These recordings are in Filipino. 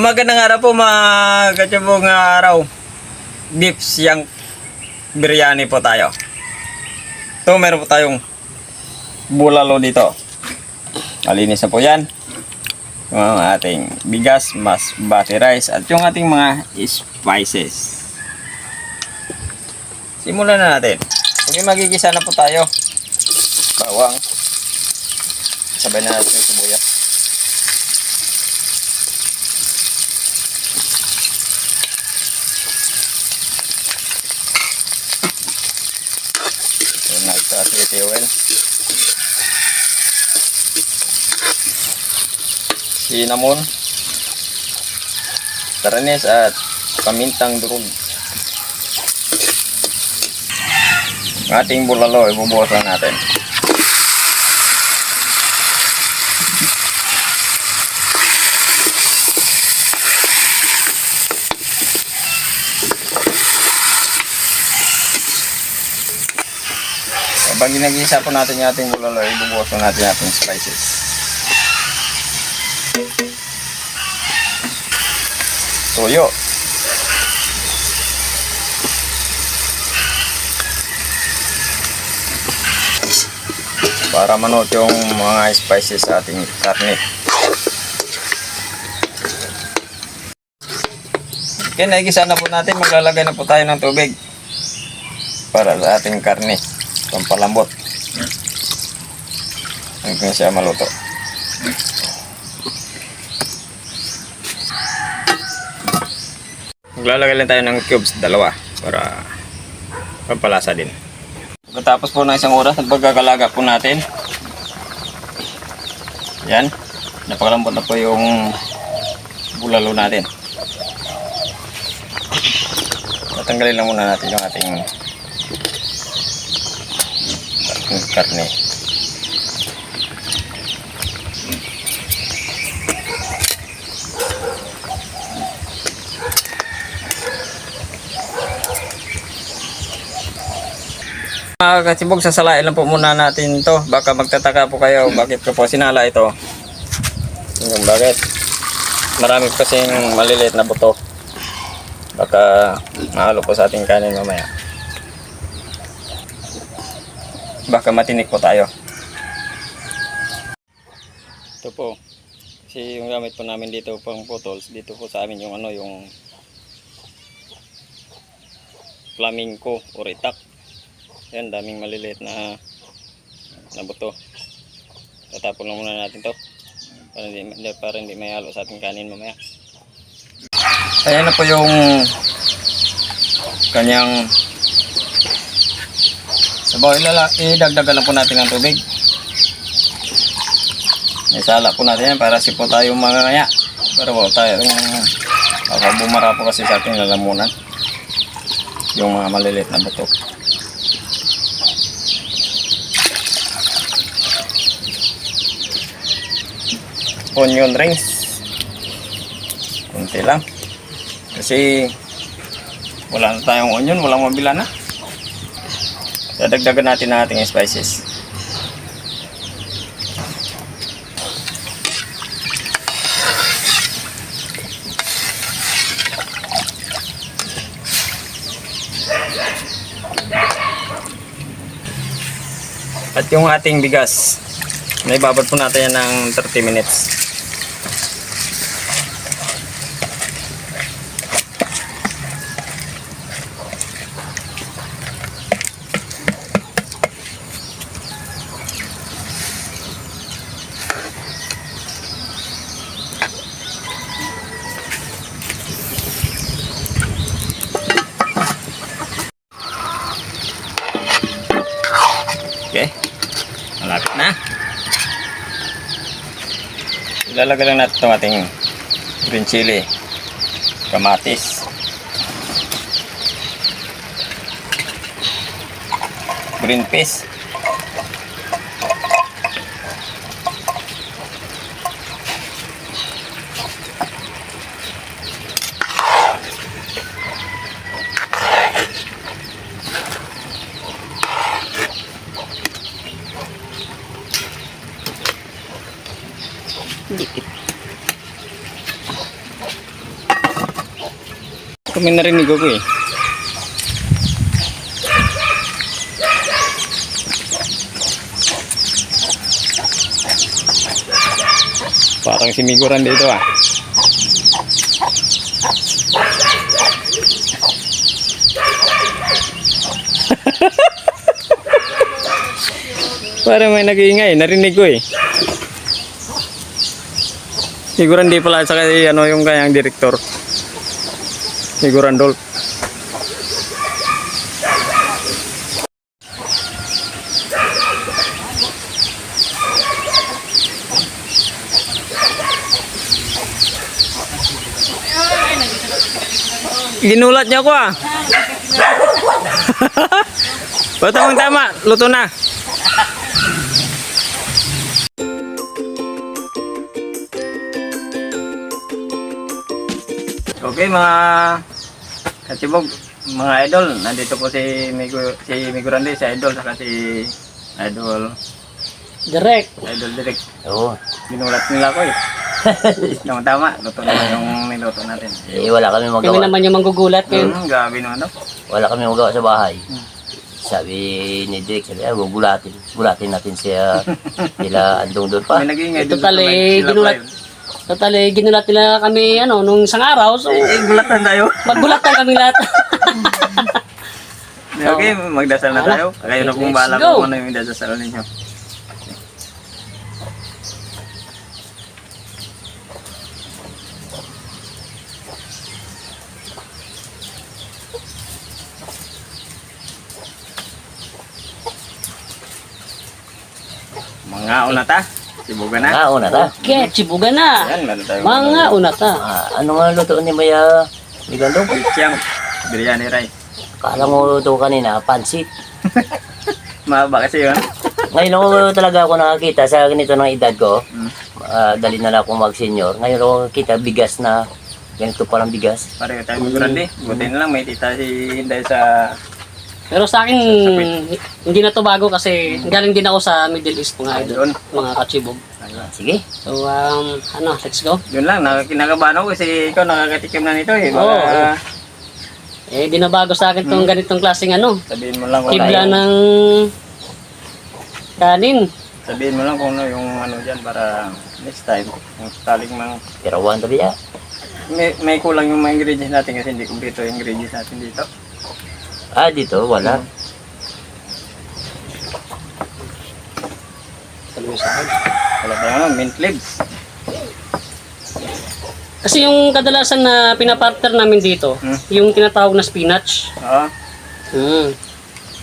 Magandang araw po mga katsubong araw. Beef siyang biryani po tayo. Ito meron po tayong bulalo dito. Malinis na po yan. Yung ating bigas, basmati rice at yung ating mga spices. Simulan na natin. Okay, magigisa na po tayo. Bawang. Sabay na natin yung sibuyas. Nagsa-sweet oil, cinnamon, taranis at pamintang durog. Ating bulalo ibubuhos lang natin. Pag ginagisa po natin yung ating bulalo, ibubuhos po natin yung ating spices. Toyo. Para manot yung mga spices sa ating karne. Okay, naigisa na po natin. Maglalagay na po tayo ng tubig para sa ating karne. Pampalambot hanggang siya maluto. Maglalagay lang tayo ng cubes, dalawa, para pampalasa din. Pagkatapos po ng isang oras at pagkakalaga po natin, yan, napakalambot na po yung bulalo natin. Tatanggalin lang muna natin yung ating karne. Mga katsibog, sasalain lang po muna natin to. Baka magtataka po kayo bakit ko po sinala ito. Yung bakit marami kasing maliliit na buto. Baka mahalo po sa ating kanin mamaya. Baka matinik po tayo. Ito po. Kasi yung gamit po namin dito pang putols, dito po sa amin yung yung flamingo or itak. Yan, daming maliliit na buto. Tatapon lang muna natin to para hindi may halo sa ating kanin mamaya. Ayan na po yung kanyang sabaw. Idagdagan lang po natin ang tubig. Isala po natin yan para sipo tayo mamaya. Para po tayo baka bumara po kasi sa ating lalamunan yung mga maliliit na buto. Onion rings. Kunti lang. Kasi wala na tayong onion, walang mabila na. Dadagdagan natin ang ating spices. At yung ating bigas, naibabad po natin yan ng 30 minutes. Okay, malapit na. Ilalagay lang natin itong ating green chili, kamatis, green peas, Ito may narinig ako eh. Parang siniguran dito ah. Parang may nag-iingay, narinig ko eh. Siguran di pala sa ano yung kanyang direktor. Siguran Dolph. Ginulat niya ako ah. Tamang tama, luto na. Okay mga katibog, mga idol, nandito po si Migo Randy, si idol, saka si idol Direct. Direct. Oo. Ginulat nila ko eh. Tama, luto na yung niluto natin. Eh, wala kami Kami magawa. naman yung manggugulat ngayon. Grabe naman no? Wala kami magawa sa bahay. Sabi ni Dick, sabi, gugulatin. Gulatin natin siya. Nila andong doon pa. May nag-iingay Ito doon sa tali, sila ginulat. pa Totally, ginulat nila kami nung isang araw. So, gulatan tayo. maggulatan kami lahat. Okay, magdasal na tayo. Kayo na pong bahala Let's go. kung ano yung dasal ninyo. Mga unata, sibugan na. Ah, una ta. Okay, chibuga na. Yan, meron tayo. Mga unata. Ano nga luto ni Maya Ligandong? Siyang biryani rice. Kala mo luto kanina, pansit. Mahaba kasi yun. Ngayon ako talaga ako nakakita sa ganito ng edad ko. Hmm. Dali na lang ako mag-senior. Ngayon ako nakakita bigas na ganito palang bigas. Pareho tayo mag-grande. Buti na lang may tita si Hinday sa... Pero sa akin, hindi na to bago kasi galing din ako sa Middle East mga idol, Ayun. mga kachibog. Sige. So, let's go. Yun lang, kinakabahan ako kasi ikaw nakakatikim na nito eh. Oo. Baka Di na bago sa akin tong ganitong klaseng sabihin mo lang kung tibla ng kanin. sabihin mo lang kung ano yung ano dyan para next time. Yung taling mga... Tirawan tabi ya. May kulang yung mga ingredients natin kasi hindi kumpleto yung ingredients natin dito. Ah, dito wala. Sabi sa akin. Wala tayong mint leaves. Kasi yung kadalasan na pinapartner namin dito, yung tinatawag na spinach. Oo. Hmm.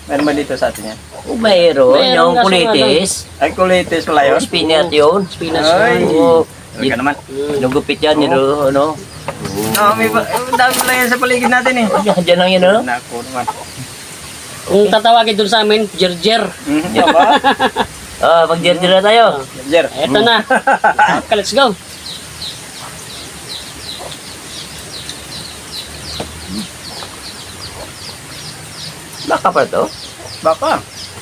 Meron ba dito sa atin yan? Mayroon Mayroon yung kaso kulitis. Ay, kulitis pala yun. Spinach yun. Spinach. Ay. Oo. Talaga naman. Nagupit yan, nilo, ano? May dami lang yan sa paligid natin eh. Diyan lang yun, ano? Naku naman. Kung tatawagin doon sa amin, Jerjer. Yan ba? Pag-jerjer na tayo. Jer. Eto na. Okay, let's go. Baka pa to? Baka.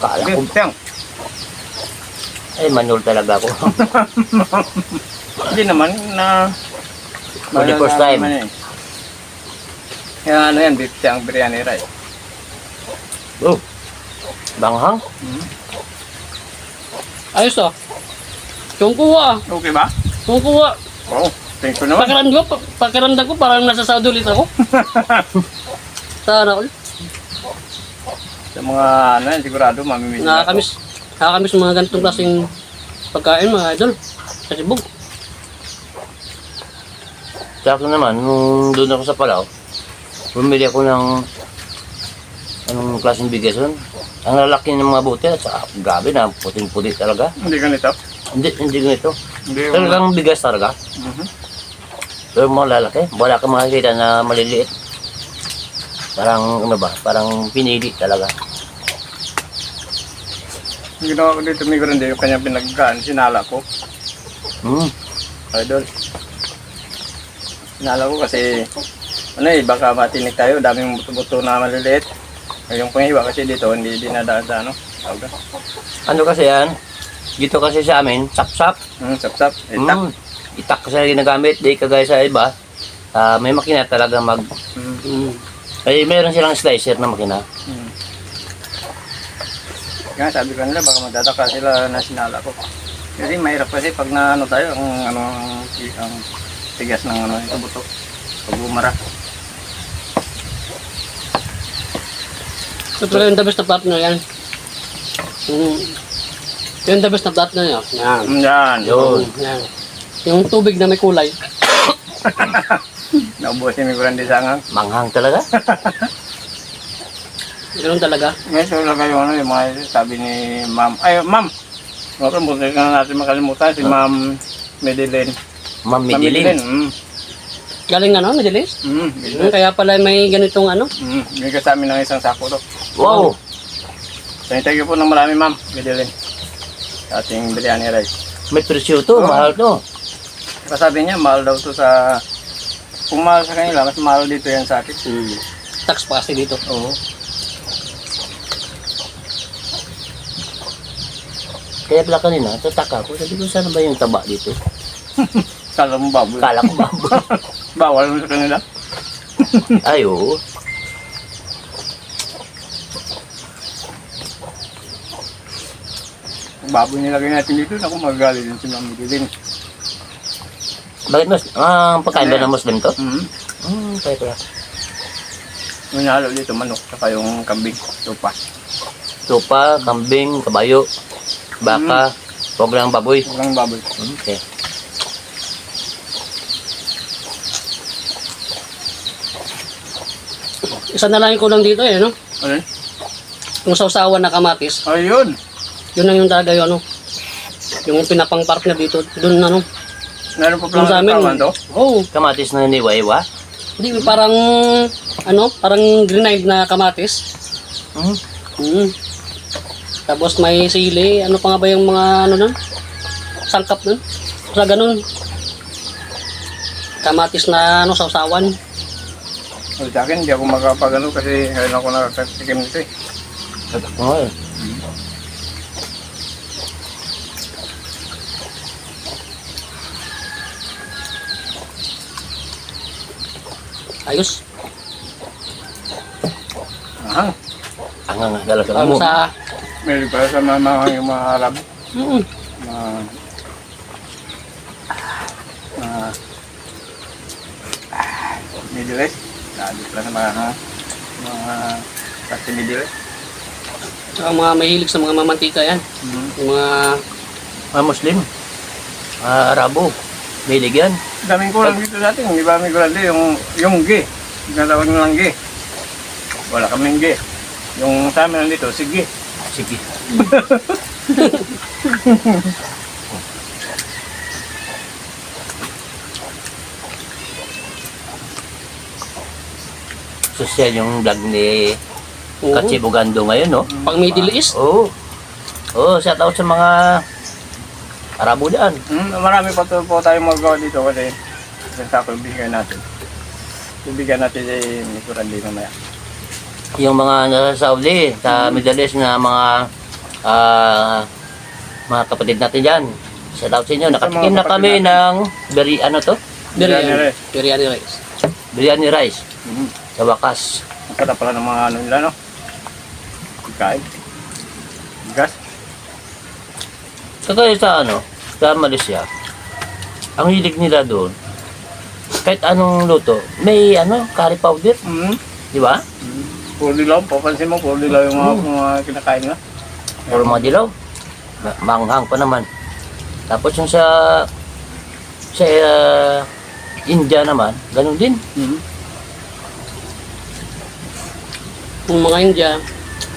Kala ko. Tiyang. Ay, manul talaga ako. Hindi naman na... For the first time. Naman eh. Yung ano yan, beef tiyang biryani rice. Oh. Banghang? Ayos Yung kuha. Okay ba? Yung kuha. Oo. Thank you naman. Pakiramdam ko parang nasa Saudi ulit ako. Sana ulit. Sa mga ano yan, sigurado mamimili ako. Nakakamiss mga ganitong klaseng pagkain mga idol. Sa Cebu. Sakto naman, nung doon ako sa Palaw, bumili ako ng anong klaseng bigas yun. Ang lalaki ng mga buti at saka gabi na puting-puti talaga. Hindi ganito? Hindi ganito. Hindi yung... Talagang bigas talaga. Pero mga lalaki, wala kang makikita na maliliit. Parang ano ba, parang pinili talaga. Yung ginawa ko dito, may grande yung kanyang pinagkaan, sinala ko. Idol. Sinala ko kasi, ano eh, baka matinik tayo, daming buto-buto na maliliit. Yung panghiwa kasi dito, hindi dinadaan sa ano. Tawag. Ano kasi yan? Dito kasi sa amin, sap-sap. Sap-sap, itak. Itak kasi na ginagamit, di kagaya sa iba. May makina talaga Mm. Eh, meron silang slicer na makina. Kaya sabi ko nila, baka magtataka sila na sinala ko. Kasi mahirap kasi pag na ano tayo, ang tigas ng ano, ito buto. Pag bumara. So, pero yung the best na partner yan. Yung the best na partner yan. Yan. Yan. Yun. Yan. Yung tubig na may kulay. Naubusin mi kurang di sangang. Manghang talaga. Ganun talaga. Ngayon so lang kayo ano, yung mga sabi ni ma'am. Ay, ma'am! Mga buti ka natin makalimutan si ma'am Medellin. Ma'am Medellin. Galing ano, Midelis? Medellin. Kaya pala may ganitong ano. Bigay sa amin ng isang sako to. Wow. So, thank you po ng marami ma'am Medellin. Sa ating biryani rice. May presyo to, mahal to. Sabi niya, mahal daw to sa... Kung mahal sa kanila, mas mahal dito yan sa atin. Tax pa kasi dito. Oo. Kaya pala kanina, tataka ko. Sabi ko, sana ba yung taba dito? Kala mo baboy. Kala ko baboy. Bawal mo sa kanila. Ay, oo. Kung baboy nilagay natin dito, naku magagali din si Ma'am Medellin. Bakit mas? Pagkain ba ng Muslim to? Kaya pala. Yung nalo dito, manok, saka yung kambing, tupa. Tupa, kambing, kabayo, baka, huwag lang baboy. Huwag lang baboy. Okay. Isa na lang yung kulang dito eh, no? Ano? Yung sausawan na kamatis. Ayun! Yun lang yung talaga yung ano. Yung pinapang partner dito. Doon ano. Meron pa Yung pala sa amin. katawan to? Oh, Kamatis na niwa-iwa. hindi parang ano, parang grenade na kamatis. Tapos may sili, ano pa nga ba yung mga ano nun? Sangkap nun. Sa ganun. Kamatis na ano, sausawan. Sa akin, hindi ako makapagano kasi ngayon ako nakakatikim nito eh. Oo. Ayos. Aha, Ang nga talaga Ano mo. sa... meron pala sa yung mga Arab. Mm, Middle East. Sabi pala sa mga kasi Middle East. Saka mga mahilig sa mga mamantika yan. Yung mga... Muslim. Arabo. Milig yan. Daming kulang dito sa atin. Di ba may kulang dito? Yung ge. Ginatawag nyo lang ge. Wala kaming ge. Yung sa amin dito, sige. Sige. Social yung vlog ni Oo. Katsibugando ngayon, no? Pang Middle East. Oo. Oo, shout out sa mga Arabo dyan. Marami pa po tayong magawa dito kasi isang sako ibigay natin. Ibigyan natin si Mr. Randy mamaya. Yung mga nasa Saudi, sa Middle East na mga kapatid natin dyan. Shout out sa inyo. Nakatikim na kami ng ano to? Biryani rice. Biryani rice. Biryani rice. Sa wakas. Ang sarap pala ng mga ano nila, no? Pagkain. Gas. Kagaya sa sa Malaysia, ang hilig nila doon, kahit anong luto, may curry powder, di ba? Puro dilaw. Papansin mo, puro dilaw yung mga kinakain nga. Puro mga dilaw. Manghang pa naman. Tapos yung sa India naman, ganun din. Yung mga India,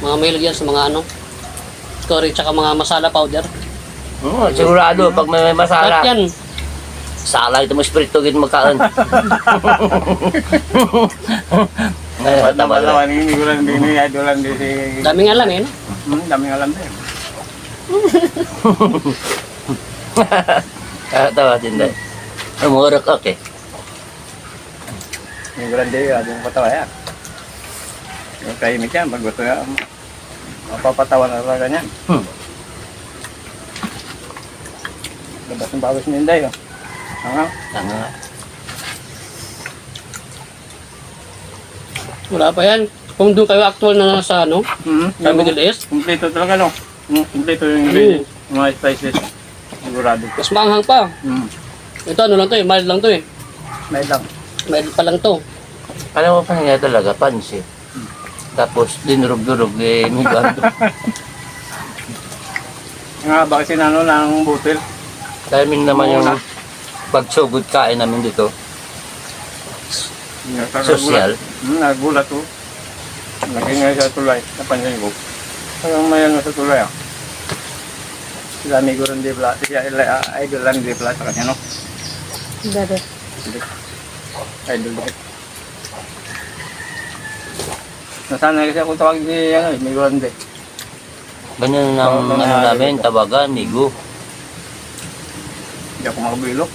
mga mahilig yan sa mga ano, curry tsaka mga masala powder. Sigurado, pag may masala, Lahat yan. sala ito mo espiritu gito magkaan. Tama na. Hindi ko lang din idolan din si... Daming alam eh, no? Daming alam din. Tawa din dahil. Umurok, okay. Hindi ko lang din yung patawa yan. Yung kaimik yan, pag gusto yan, mapapatawa na talaga niyan. Labas ng bawis ni Inday, oh. Tanga. Wala pa yan. Kung doon kayo actual na nasa ano, sa Middle East, Kompleto talaga, no? Kompleto yung ingredients. Yung mga spices. Sigurado. mas maanghang pa. Ito ano lang to eh, mild lang to eh. May lang. Mild pa lang to. Alam mo pa niya talaga, pansit. Tapos dinurog-durog eh, may gando. Nga ba kasi nano ng butil? Timing naman yung pagsugod kain namin dito. Social. Nagulat ko. Lagi nga sa tulay. Napansin ko. Parang may ano sa tulay ah. Sila amigo rin di pala. Siya idol lang di pala sa kanya no? Dada. Idol din. Nasanay kasi ako tawag di ano, amigo rin di. Ganyan ang ano namin, tawagan, migo. Hindi ako makabilo.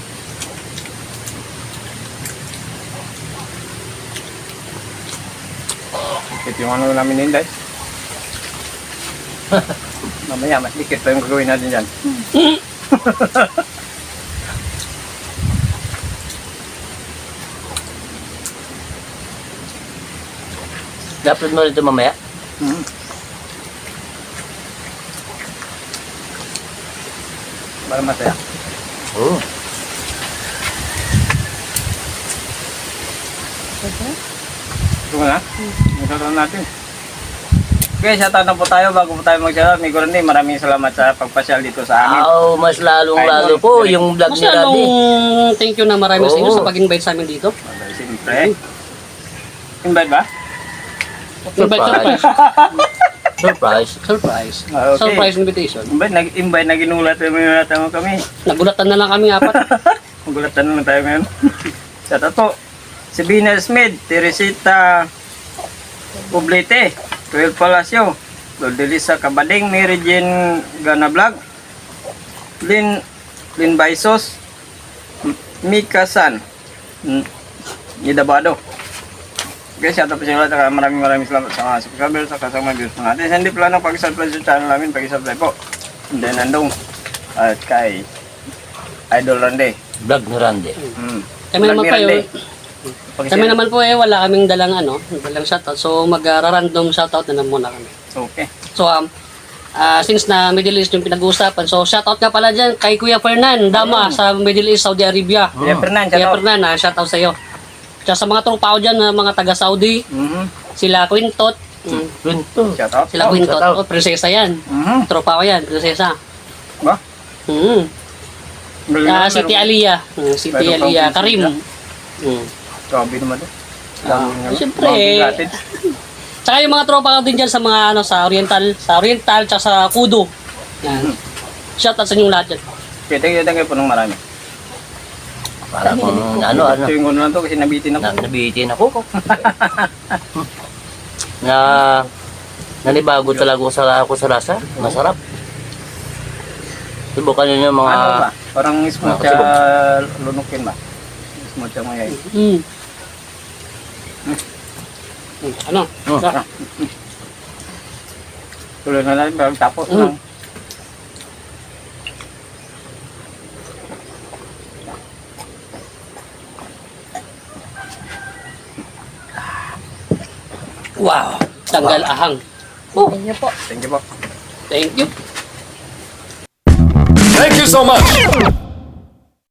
Ito yung ano namin Inday. Mamaya, mas dikit pa yung gagawin natin dyan. Dapat mo rito mamaya. Para masaya. Oo. Ito mo na? Magkakaroon natin. Okay, shoutout na po tayo bago po tayo mag-shoutout. May Gorandi, maraming salamat sa pagpasyal dito sa amin. Mas lalong-lalo po yung vlog Mas ni Randy. lalong thank you na marami sa inyo Oo. sa pag-invite sa amin dito. Siyempre. Invite ba? Surprise. Surprise. Surprise. Ah, okay. Surprise invitation. Invite na ginulat mo kami. Nagulatan na lang kami apat. Magulatan na lang tayo ngayon. Shoutout po. Si Bina Smith, Teresita Poblete, Joel Palacio, Lodelisa Cabading, Mary Jane Gana Vlog, Lynn Baisos, Mika San, Nidabado. Okay, shout out po sila. Maraming salamat sa mga subscribers, sa kasama viewers natin. Hindi plano pag-subscribe sa channel namin, pag-subscribe po. And then nandong at kay Idol Randy. Vlog ni Randy. Kami naman po kami naman po wala kaming dalang shoutout. So mag-random shoutout na lang muna kami. Okay. So since na Middle East yung pinag-uusapan, so shoutout nga pala dyan kay Kuya Fernan Dama sa Middle East, Saudi Arabia. Kuya Fernan, Kuya shoutout. Fernan, shoutout sa iyo. Tsaka sa mga tropa ko dyan, mga taga-Saudi, sila Quintot, Shoutout. sila Quintot, shoutout. prinsesa yan. Tropa ko yan, prinsesa. Ba? Siti Aliyah, Siti Meron Aliyah pang Karim. Grabe naman doon. Siyempre. Tsaka yung mga tropa ko din dyan sa mga sa Oriental, tsaka sa Kudo. Yan. Shoutout sa inyong lahat dyan. Kita kayo po ng marami. Para kung Tuwing ko na lang to kasi nabitin ako. nabitin ako. Nanibago talaga ako sa lasa. Masarap. Subukan niyo yung mga... Ano ba? Parang smooth siya lunukin ba? Smooth siya mayay. Ano? Tuloy na lang, bago tapos lang. Wow! Tanggal ahang. Thank you po. Thank you po. Thank you. Thank you so much.